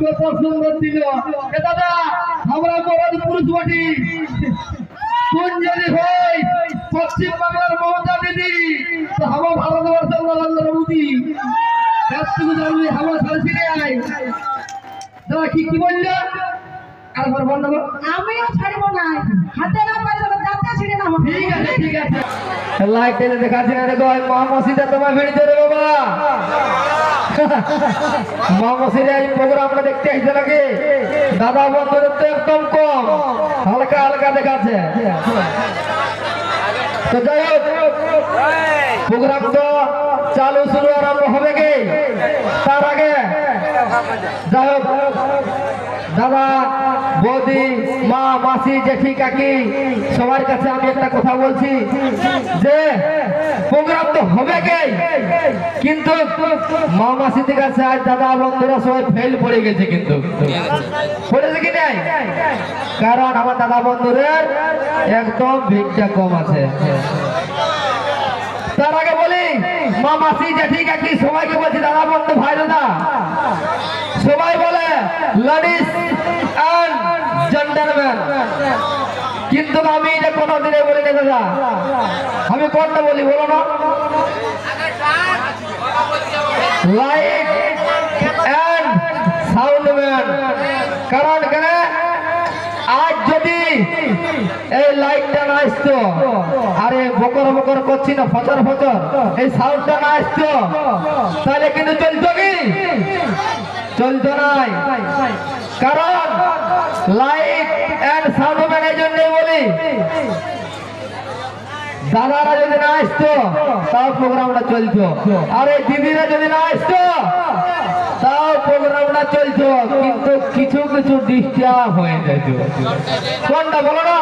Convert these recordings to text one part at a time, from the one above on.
কত সুন্দর দিল এ দাদা আমরা বড় পুরুষ বটি কোন যদি হয় পশ্চিম বাংলার মমতা দিদি তো আমার ভারতবর্ষের নরেন্দ্র মোদী এতটুকু জানবি আমার সারছি নাই দাদা কি কি বললো আরেকবার বল দেবো আমিও ছাড়বো না হাতে না পারে তবে দাঁতে ছিঁড়ে না ঠিক আছে লাইক টেনে দেখাচ্ছি না দেখো মা মসজিদে তোমার ভিড় রে বাবা মা মসজিদে এই প্রোগ্রামটা দেখতে আসছে নাকি দাদা বন্ধুদের তো একদম কম হালকা হালকা দেখাচ্ছে তো যাই হোক প্রোগ্রাম তো চালু শুরু আরম্ভ হবে কি তার আগে যাই হোক দাদা বৌদি মা মাসি জেঠি কাকি সবার কাছে আমি একটা কথা বলছি যে প্রোগ্রাম তো হবে কে কিন্তু মা মাসিদের কাছে আজ দাদা বন্ধুরা সবাই ফেল পড়ে গেছে কিন্তু পড়েছে কি নাই কারণ আমার দাদা বন্ধুদের একদম ভিড়টা কম আছে তার আগে বলি মা মাসি জেঠি কাকি সবাইকে বলছি দাদা বন্ধু ভাই দাদা সবাই বলে লেডিস এন্ড জেন্টলম্যান কিন্তু আমি এটা কোনোদিনে বলি না দাদা আমি কোনটা বলি বলো না লাইট এন্ড সাউন্ডম্যান কারণ কেন আজ যদি এই লাইটটা না আসতো আরে বকর বকর করছি না ফচর ফচর এই সাউন্ডটা না আসতো তাহলে কিন্তু চলতো কি চলতো নাই কারণ লাইট এন্ড সাউন্ডম্যান এই জন্যই বলি দাদারা যদি না আসতো তাও প্রোগ্রামটা চলতো আর এই দিদিরা যদি না আসতো তাও প্রোগ্রামটা চলতো কিন্তু কিছু কিছু ডিস্টার্ব হয়ে যেত কোনটা বলো না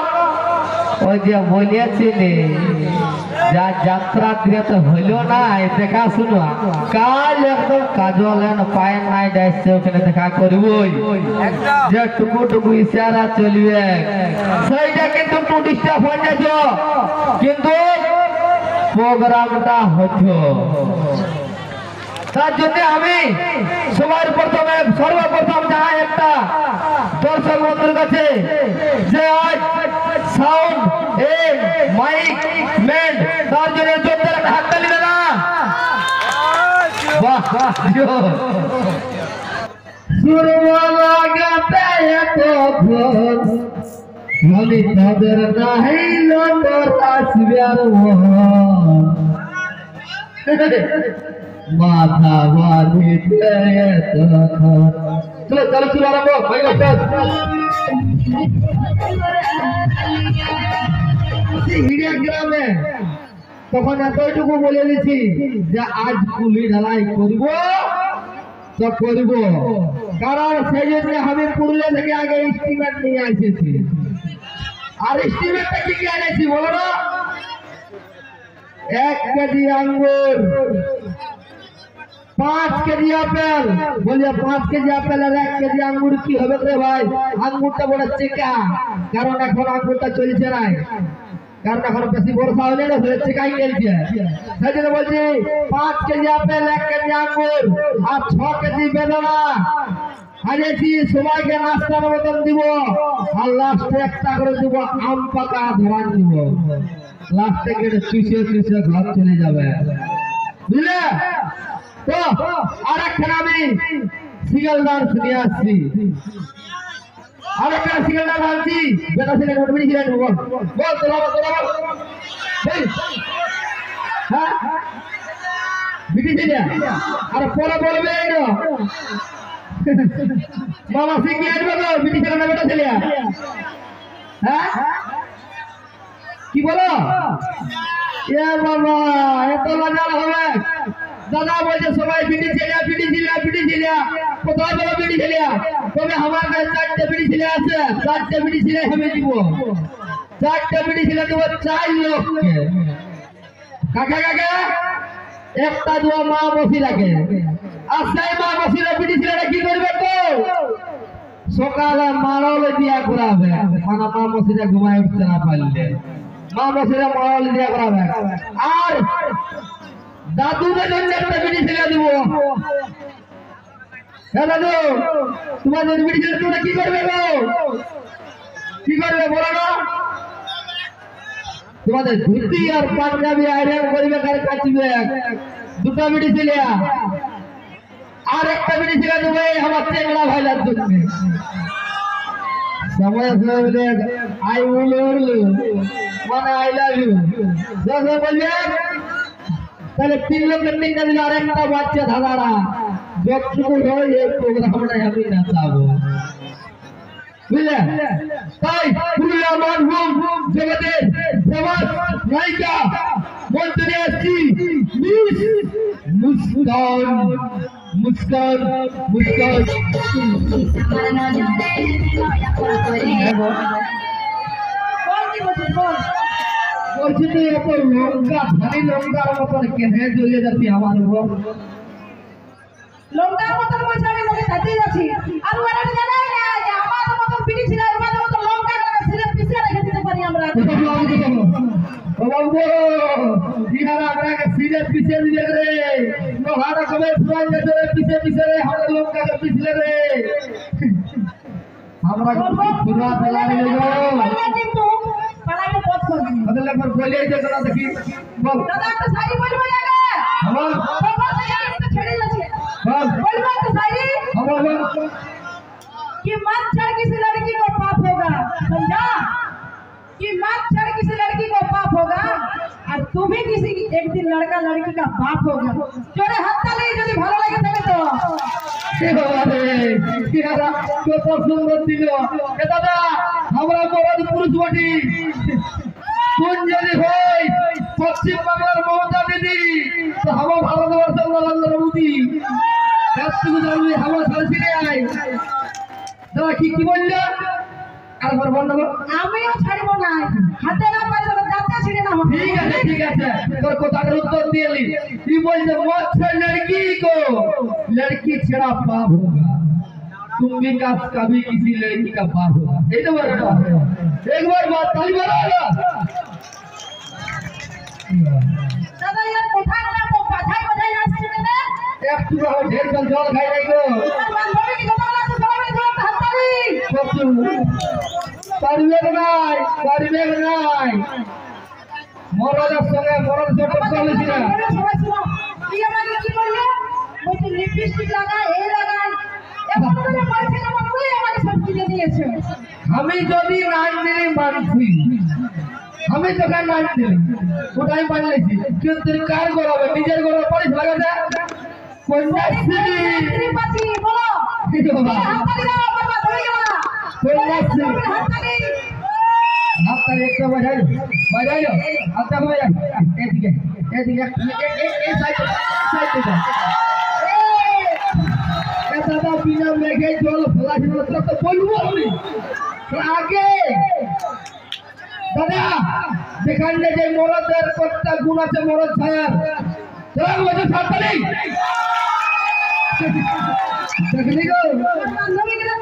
ওই যে বলিয়াছিলে যা যাত্রা দিয়ে তো হইল না দেখা শুনো কাল একদম কাজল পায়ের নাই ডাইছে ওখানে দেখা করবই যে টুকু টুকু ইশারা চলবে সেইটা কিন্তু একটু ডিস্টার্ব হয়ে যেত কিন্তু প্রোগ্রামটা হতো তার জন্য আমি সবার প্রথমে সর্বপ্রথম জানাই একটা দর্শক বন্ধুর কাছে যে আজ সাউন্ড এন্ড মাইক ম্যান তার জন্য জোরদার একটা হাততালি দেন না বাহ বাহ সুরমা লাগাতে এত ভোর আমি তাদের নাহিল তোর আসবে আর মাথা বাঁধিতে চলো চলো শুরু আরম্ভ গ্রামে তখন এতটুকু বলে দিচ্ছি যে আজ কুলি ঢালাই করব তো করব কারণ সেই জন্য আমি পুরুলিয়া থেকে আগে স্টিমার নিয়ে এসেছি আর স্টিমারটা কি এনেছি বলো না 1 কেজি আঙ্গুর 5 কেজি আপেল বলিए 5 কেজি আপেল আর 1 কেজি আঙ্গুর কি হবে রে ভাই আঙ্গুরটা বড় চিকা কারণ এখন আঙ্গুরটা চলছে না কারণ এখন বেশি বর্ষা হলে না চিকাই গেছে সেই জন্য বলছি 5 কেজি আপেল 1 কেজি আঙ্গুর আর 6 কেজি বেদানা আনেছি সবাইকে নাস্তার মতন দিব আর লাস্টে একটা করে দিব আম পাকা ধরান দিব লাস্টে গিয়ে চুষে চুষে ঘর চলে যাবে বুঝলে তো আর একটা আমি সিঙ্গেল ডান্স নিয়ে আসছি আর একটা সিঙ্গেল ডান্স আনছি বেটা ছেলে মোটামুটি ছিলেন বল বল তোরা হ্যাঁ বিটি ছেলে আর পরে বলবে মামা শিখে আসবে তো বিটি ছেলে না বেটা ছেলে হ্যাঁ কি বলো এ বাবা এত লাজার হবে দাদা বলছে সবাই বিটি ছেলে কোথায় বলো বিটি ছেলে তবে আমার কাছে 4টে বিটি ছেলে আছে 4টে বিটি ছেলে আমি দিব 4টে বিটি ছেলে দেবো 4 লোককে কাকা কাকা একটা দেবো মা বসিলাকে আর সেই মা বসিলা বিটি ছেলেটা কি করবে তো সকালে মারলে দিয়া করাবে মানে মা বসিলা ঘুমায় উঠতে না পারলে মা বসিলা মারলে দিয়া করাবে আর দাদুদের জন্য একটা বিটি ছেলে দিব হ্যাঁ দাদু, তোমাদের বিড়িদের তোমরা কি করবে গো? কি করবে বলো না? তোমাদের ধুতি আর পাঞ্জাবি আইরন করবে আর কাটবে, দুটো বিড়ি ছিল আর একটা বিড়ি ছিল দেবে আমার চেংড়া ভাইলার জন্য। সময় বলে আই উইল মানে আই লাভ ইউ যখন বলবে তাহলে 3 লোকের তিনটা দিলে আর একটা বাচ্চা ধারারা যতটুকু হয় এই প্রোগ্রামটাই আমি নাচাবো, বুঝলে? তাই পুরুলিয়া মানভূম জগতের ফেমাস নায়িকা মন্ত্রী আসছি মুস্কান মুস্কান মুস্কান। বল কি বলছিস বল। বলছি তুই এত লঙ্কা ধানি লঙ্কার মতন কেনে জ্বলে যাচ্ছি আমার উপর। লঙ্কার মতন বলছে আমি লোকে খাইতে যাচ্ছি আর ওরা জানাই না যে আমার মতন বিড়ি ছিল আমার মতন লঙ্কা করে ছিঁড়ে পিছিয়ে রেখে দিতে পারি আমরা। ও বাবু বিহার আপনাকে সিরে পিছে দিলে রে, লোহারা কবে ফুরান গেছে রে, পিছে পিছে রে আমাদের লঙ্কাকে পিছলে রে। আমরা ফুরা পেলা রে গো, কিন্তু পালাকে পথ করবি ওদের একবার বলে যে কথা দেখি বল। দাদা একটা শাড়ি বলবো আগে আমার বাবা থেকে একটা ছেড়ে যাচ্ছে বল বলবো একটা শাড়ি আমার বল कि मत छड़ किसी लड़की को पाप होगा, समझा? कि मत छड़ किसी लड़की को पाप होगा और तू भी किसी एक दिन लड़का लड़की का बाप होगा। जोरे हाथ ताली यदि ভালো লাগে থাকে তো কে বাবা রে, কি হারা কত সুন্দর দিল এ দাদা। আমরা বড় পুরুষ বটি, কোন যদি হয় পশ্চিম বাংলার মমতা দিদি তো হাওয়া ভারতবর্ষের নরেন্দ্র মোদী এতটুকু জানবি হাওয়া ছাড়ছি রে। আয় দাদা কি কি বললে আরেকবার বল না। আমিও ছাড়বো না, হাতে না পারে তো দাঁতে ছিড়ে না হবে। ठीक है তোর কথার উত্তর দিয়েলি। তুই বলছে मत छोड़ लड़की को, लड़की छेड़ा पाप होगा, तुम भी कभी किसी लड़की का बाप होगा। ये तो बोल रहा है, एक बार बात ताली बजाओ। দাদা ইয়ার কোথায় না তো কথাই কথাই আসছে না एक टुकड़ा हो ढेर जल जल खाई नहीं को আর বান্ধবী কি কথা বলা তো সবাই মিলে জোরে হাত তালি করবে নাই মরদের সঙ্গে মরদ ছোট চলেছি না। সবাই শুনো কি আমাকে কি বললো বলছে লিপস্টিক লাগা এই লাগান এখন তো বলছে না বাবুই আমাকে সব কিনে দিয়েছে। আমি যদি নাচ দিলি মানছি, আমি তোকে নাচ দিলি ওটাই মানলেছি, কিন্তু তুই কার গড়াবে নিজের গড়া পড়িস লাগাতে কোনটা স্ত্রী পাচ্ছি বলো হাত তালি দাও আমার বান্ধবী গেল হাত তালি हाथ का एक तो बजाई लो अब तक बजा एदिके ए साइड पे ए दादा बिना मेघे जल फ्लाश मतलब तो बोलबो আমি আগে দাদা যেখানে যে মরদের কতটা গুণ আছে মরদ ছায়ার চল বসে ছাড়তে নেই দেখলি গো বান্ধবী গেল